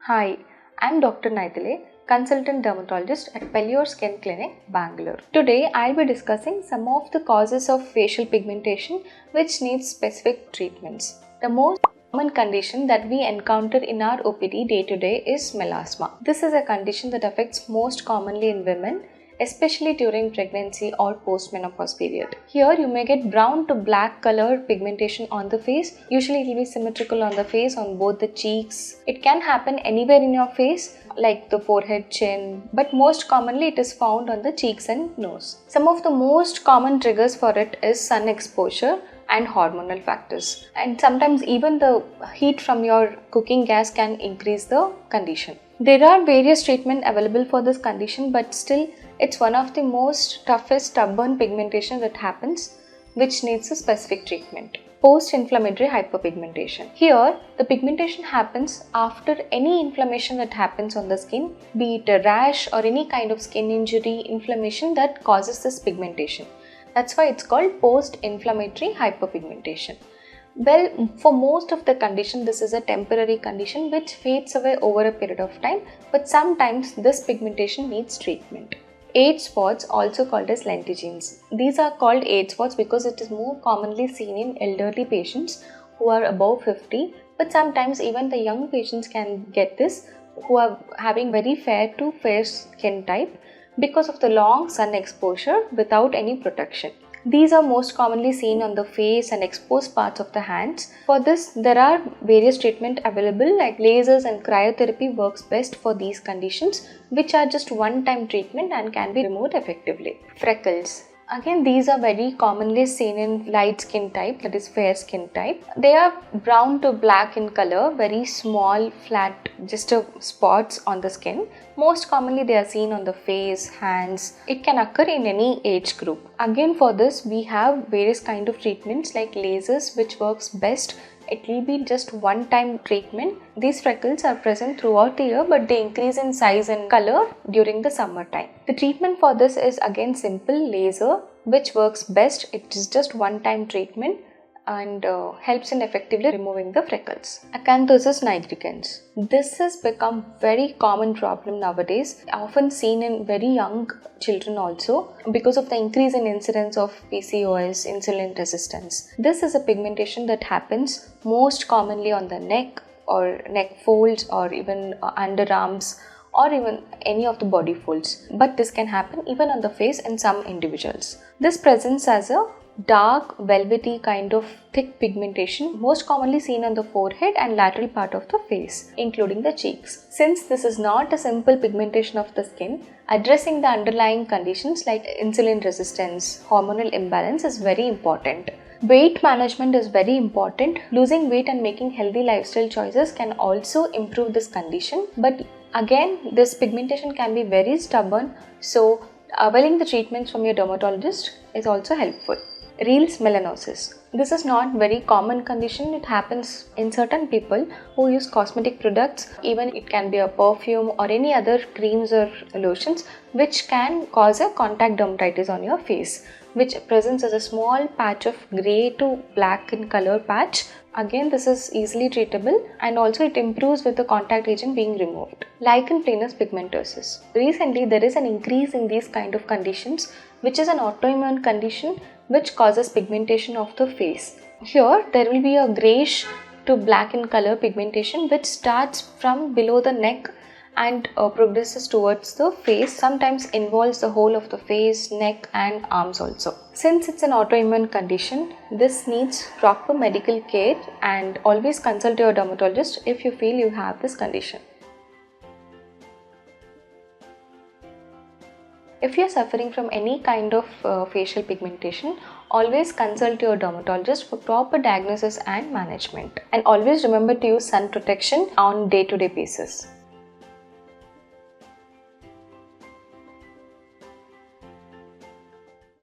Hi, I'm Dr.Nydile, consultant dermatologist at Pelure Skin Clinic, Bengaluru. Today, I'll be discussing some of the causes of facial pigmentation which needs specific treatments. The most common condition that we encounter in our OPD day to day is melasma. This is a condition that affects most commonly in women, especially during pregnancy or postmenopause period. Here you may get brown to black color pigmentation on the face. Usually it will be symmetrical on the face, on both the cheeks. It can happen anywhere in your face like the forehead, chin, but most commonly it is found on the cheeks and nose. Some of the most common triggers for it is sun exposure and hormonal factors, and sometimes even the heat from your cooking gas can increase the condition. There are various treatments available for this condition, but still it's one of the most toughest stubborn pigmentation that happens, which needs a specific treatment. Post-inflammatory hyperpigmentation. Here, the pigmentation happens after any inflammation that happens on the skin, be it a rash or any kind of skin injury, inflammation that causes this pigmentation. That's why it's called post-inflammatory hyperpigmentation. Well, for most of the condition, this is a temporary condition which fades away over a period of time, but sometimes this pigmentation needs treatment. Age spots, also called as lentigens. These are called age spots because it is more commonly seen in elderly patients who are above 50, but sometimes even the young patients can get this who are having very fair to fair skin type because of the long sun exposure without any protection. These are most commonly seen on the face and exposed parts of the hands. For this, there are various treatments available like lasers and cryotherapy works best for these conditions, which are just one-time treatment and can be removed effectively. Freckles. Again, these are very commonly seen in light skin type, that is fair skin type. They are brown to black in color, very small, flat, just spots on the skin. Most commonly they are seen on the face, hands. It can occur in any age group. Again, for this we have various kind of treatments like lasers, which works best. It will be just one-time treatment. These freckles are present throughout the year, but they increase in size and color during the summer time. The treatment for this is again simple laser, which works best. It is just one-time treatment and helps in effectively removing the freckles. Acanthosis nigricans. This has become very common problem nowadays, often seen in very young children also because of the increase in incidence of PCOS, insulin resistance. This is a pigmentation that happens most commonly on the neck or neck folds or even underarms or even any of the body folds. But this can happen even on the face in some individuals. This presents as a dark velvety kind of thick pigmentation, most commonly seen on the forehead and lateral part of the face, including the cheeks. Since this is not a simple pigmentation of the skin, addressing the underlying conditions like insulin resistance, hormonal imbalance is very important. Weight management is very important. Losing weight and making healthy lifestyle choices can also improve this condition, but again, this pigmentation can be very stubborn, so availing the treatments from your dermatologist is also helpful. Reels melanosis. This is not very common condition. It happens in certain people who use cosmetic products. Even it can be a perfume or any other creams or lotions which can cause a contact dermatitis on your face, which presents as a small patch of grey to black in color patch. Again, this is easily treatable and also it improves with the contact agent being removed. Lichen planus pigmentosus. Recently, there is an increase in these kind of conditions, which is an autoimmune condition which causes pigmentation of the face. Here, there will be a greyish to black in color pigmentation which starts from below the neck and progresses towards the face, sometimes involves the whole of the face, neck and arms also. Since it's an autoimmune condition, this needs proper medical care and always consult your dermatologist if you feel you have this condition. If you are suffering from any kind of facial pigmentation, always consult your dermatologist for proper diagnosis and management. And always remember to use sun protection on day-to-day basis.